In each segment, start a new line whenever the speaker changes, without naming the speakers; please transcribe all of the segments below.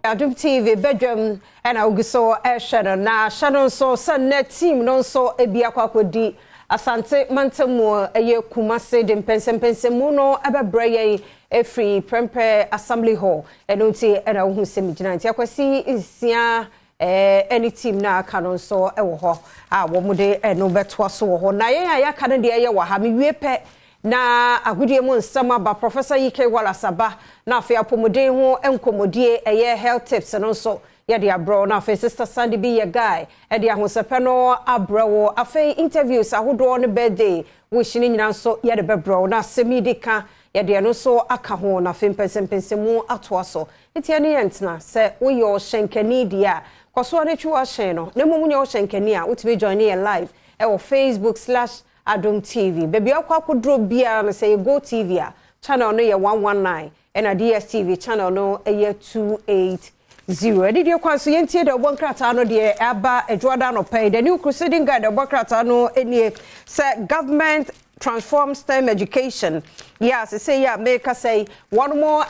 Adom TV Badwam and Augusto Ashana na Shannon so Sunnet team non so ebia kwakodi asante mantemu eye kumase de pensempensemu no ababraye efri prempe assembly hall enunti ena hu semigina nti akwasi isia any team na aka no so ewo ho a wo mude eno beto so wo ho na yen ayaka ne de eye wa ha me wie pe na agudie mu nsama ba Professor Yike Walasaba na afi apomode ho enkomodie eye health tips no so ye de abro na afi sister Sandy be ye guy e de ahosepe no abro afi interviews ahodo no birthday wish ni nyina so ye de bebro na semidika ye de no so aka ho na afi pensempensemu ato aso etia ne yentna se wo yo shenkani dia kwaso ne twa shen no na mumu ne wo shenkani a utime join ye live e wo Facebook/Adom TV. Baby akwa kudro bia me say Go TV a channel no ye 119 and a DSTV channel no ye 280. Did you kwanso yentie de obonkrata no de aba edwoda no pay the new crusading guide obonkrata no eni say government transform STEM education. Yes, say yeah make us say one more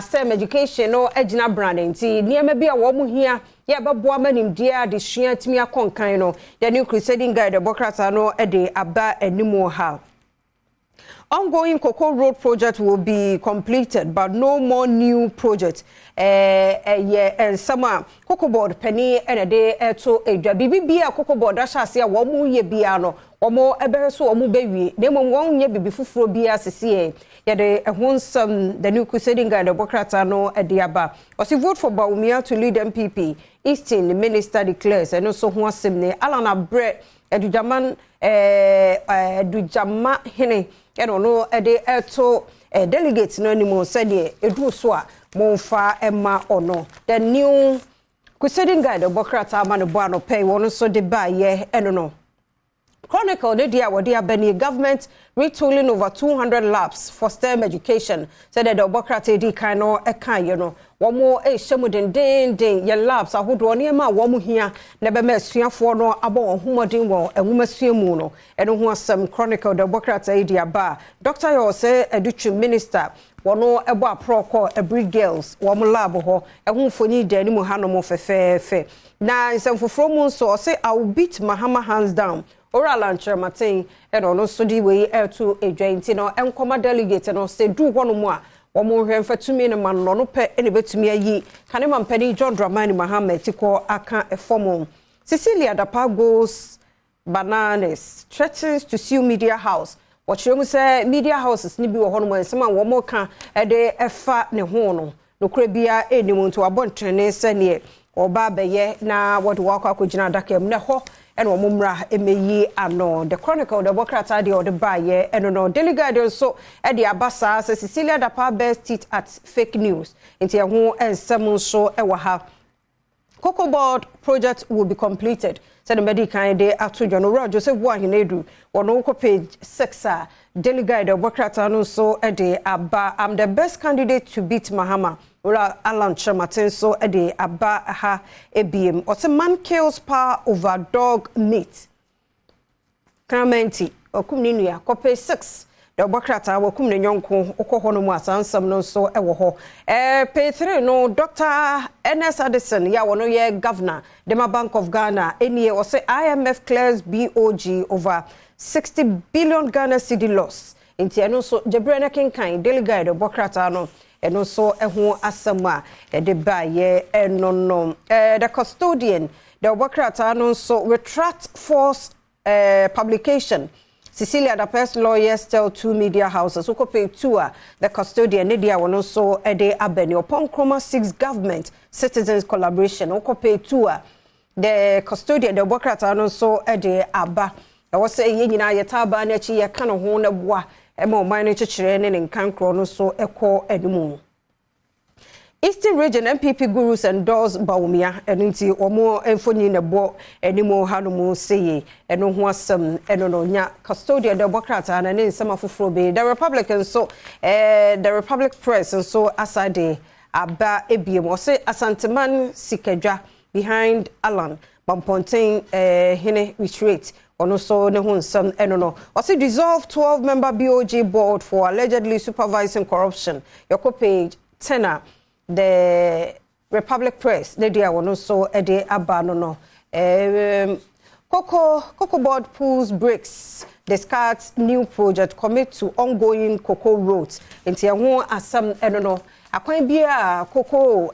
STEM education no ejina branding ti niam bia wo mu hia ya Badwam anim dia de sua timi akonkan no the new crusading guide obonkrata no de aba animo ha. Ongoing Cocoa Road project will be completed, but no more new projects. And summer Cocoa Board penny and a day to a BBB Cocoa Board Dashasia, one more ye biano, or more ebereso or mubewi, name 1 year before BRCCA. Yet a one the new crusading guide of Bokratano at Diaba. Or si vote for Baumia to lead MPP. Easton, the minister declares, and also one simne, Alana Brett, Edujaman, Edujama Hene. And no ede eto delegates no anymore said edu so a monfa emma ono the new crusading guide obokrata ma no bo ano pay won so de ba ye eno no Chronicle the dia wodi abani government retooling over 200 labs for STEM education said that the obokrata di kan no e kan ye no womo e hyemu den ye labs ahodo ne ma womo hia na be ma asuafo no abo homodin wo enwomasuamu no eno ho asem Chronicle the obokrata di aba Dr. Yose Educhu minister wono ebo aproko every girls womo lab ho ehun foni dani mu hanom fefefe na nsemfoforo mu so say I will beat Mahama hands down oral lancher matin eno no so di we to edwanti no enkoma delegate no say du hono mu a womo hwemfa tumi ne man no pe ene betumi ayi kanema mpani John Dramani Mahama tiko aka efomo Cecilia Dapa goes bananas threatens to sue media house Wachiremu say media houses ni bi wo hono mo ensema wo mo ka de efa ne ho no nokure bia enimu nto abontrene sane oba beye na wode wakwa akogina dakem ne ho eno mo mra emeyi ano the Chronicle the bokrata de ode baye eno no delegate so e de abasa Cecilia Dapa best it at fake news nti ho ensem so e wa ha Cocoa Board project will be completed. Said the medical day after General Joseph Wahinedu on page 6. Delegate the Bokrata so a day Abba. I'm the best candidate to beat Mahama. Alan Chamatin so a day Abba ha ABM. Or some man kills power over dog meat. Kramenti or Kumninia, copy 6. The Bokrata will come the young Okohono Masan, no so ewo ho. Pay 3 no Dr. Ernest Addison, ya wono ye governor, Dema Bank of Ghana, any or say IMF clears BOG over 60 billion Ghana cedi loss. Inti eno so Jebrena Kinkai, delegate the Bokrata no, and also eho asama, de baye, no. The custodian, the Bokrata no so retract force publication. Cecilia Dapa's lawyers tell 2 media houses who pay 2 the custodian Nidia will also ede abeni upon Chroma 6 government citizens collaboration who pay 2 the custodian the Bokrata also ede aba I was say yina yetaba na chi ye kan ho na boa e ma oman ne chechire ne nkankro no so ekọ edimu Eastern Region MPP gurus endorse Baumia enunti omo enfoni ne bo enimo hanumu seye eno ho asem eno no nya custodian the Bokrata na ne nsema foforo be the Republican so the Republic Press so asade aba ebiem o say Asanteman Sikadwa behind Alan Bamponten hene retreat ono so ne ho nsem eno no o say dissolve 12-member BOG board for allegedly supervising corruption your page 10 the Republic Press ne dia wono so ede aba no Cocoa board pulls brakes, discards new project, commit to ongoing cocoa roads. Enti ho asam no akwan bia cocoa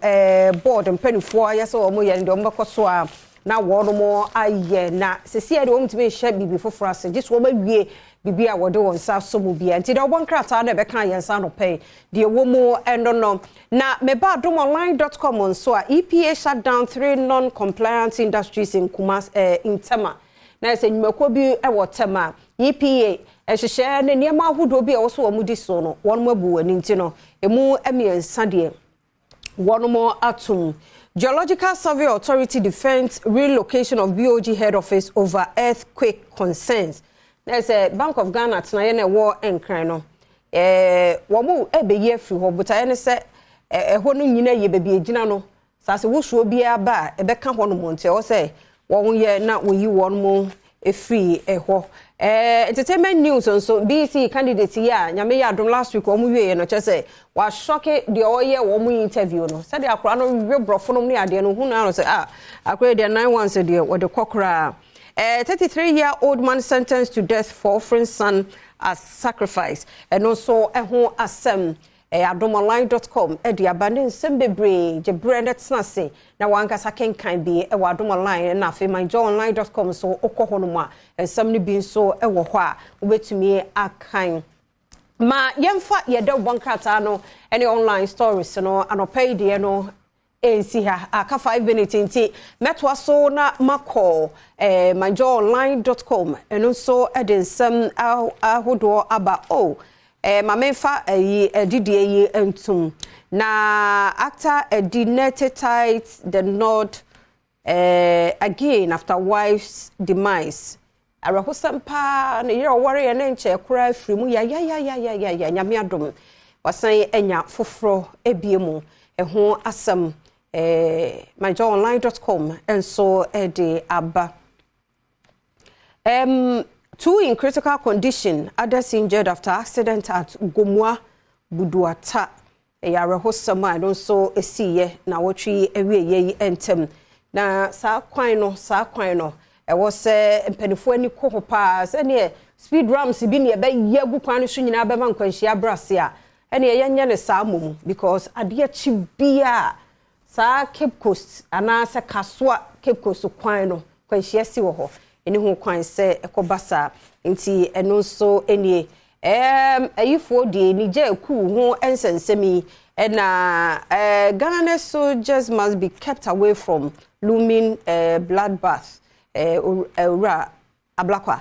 board mpanifo ayese omo ye ndi ombekọso a na wono mo aye na sesi ade omtime hye bibi foforo ase just wo mawie bibi a wode won sa so mu bia enti de obon krata na be kan yensa no pay de wo mu no na meba adomonline.com nso a EPA shut down 3 non-compliant industries in Kumas in Tema na se nyumako bi e wo Tema EPA ehhye ne niam ahodo bi e wo so wo mu di so no won mu abu wani nti no emu emiensa de won mo atum. Geological Survey Authority defends relocation of BOG head office over earthquake concerns. There's a Bank of Ghana tonight na war enkran no. Womu ebeye free ho but ayene se ho no nyina ye bebi egina no. Sase wo hwo bia ba ebeka ho no monte o se wo ye na wo yi won mo free ho. Entertainment news so BC candidate here nyame ya Adom last week wo mu wie no che say wa shock de oye wo mu interview no say de akora no we brofo no ne ade no hu na say akora de 91 say de wo de kokora 33-year-old man sentenced to death for offering son as sacrifice and also ho asem adomonline.com e de abandon sembebre je branded snase na wankasa kenkan bi e adomonline na afi myjoyonline.com so okọ no ma ensam ni bi so e wo ho a obetumi akan ma yemfa ye de bonkrata no any online stories no anopai de no ensi ha aka 5 minutes nti metwa so na mako myjoyonline.com eno so e de nsam ahodo aba Mamenfa didie yi entum na actor denetites the nod again after wife's demise arahosampa na yero worry na nche kura afiri mu ya nyame adom wasan enya foforo ebiemu ho asam myjoyonline.com enso de aba 2 in critical condition, others injured after accident at Gomwa Buduata. Yare hosama I don't so see na wotri ewe ye entem. Na sa kwan no e wo se mpanifo ani ko pa se ne speed rams bi ne be yagu kwan no so nyina be man kwanhia brase a ene ye nya ne sa mom because ade chi bia sa Cape Coast ana se kasoa Cape Coast kwan no kwanhia si wo ho eni ho kwan se ekobasa nti eno so enie ayifo de ni je ku ho ensensemi na Ghana soldiers must be kept away from looming bloodbath ura ablakwa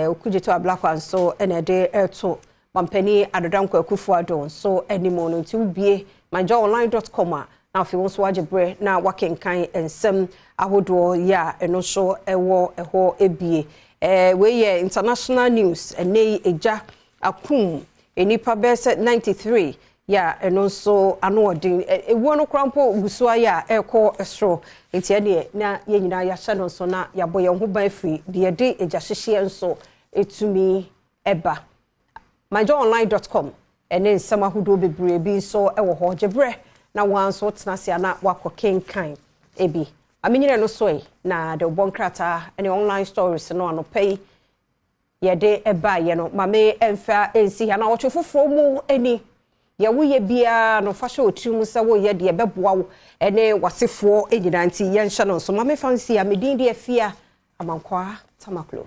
okujeto ablakwa so ene de eto mampani adodankwa akufu adon so animo no nti ubie myjoyonline.com na afi won so wajebre na wakenkan ensem ahodo ya eno so ewo eho ebie we ye international news ene eja akum enipa bese 93 ya eno so anodin ewo no krampo gusuwa ya eko esro enti ene na ye nyina ya hye so na ya boye ho ban free de de eja hyehye enso etumi eba myjoyonline.com ene nsem ahodo bebre bi so ewo ho jebre na wan so tenase na wakokenkan ebi aminyire no soy na de bonkrata any online stories no anopai ye de eba ye no mame emfa ensi ha na wotwefofo mu eni ye wo ye bia no fa hye otirim se wo ye de beboa wo ene wasefo enyina nti ye nhye no so mame fancy a medin de afia amankwa tamaklo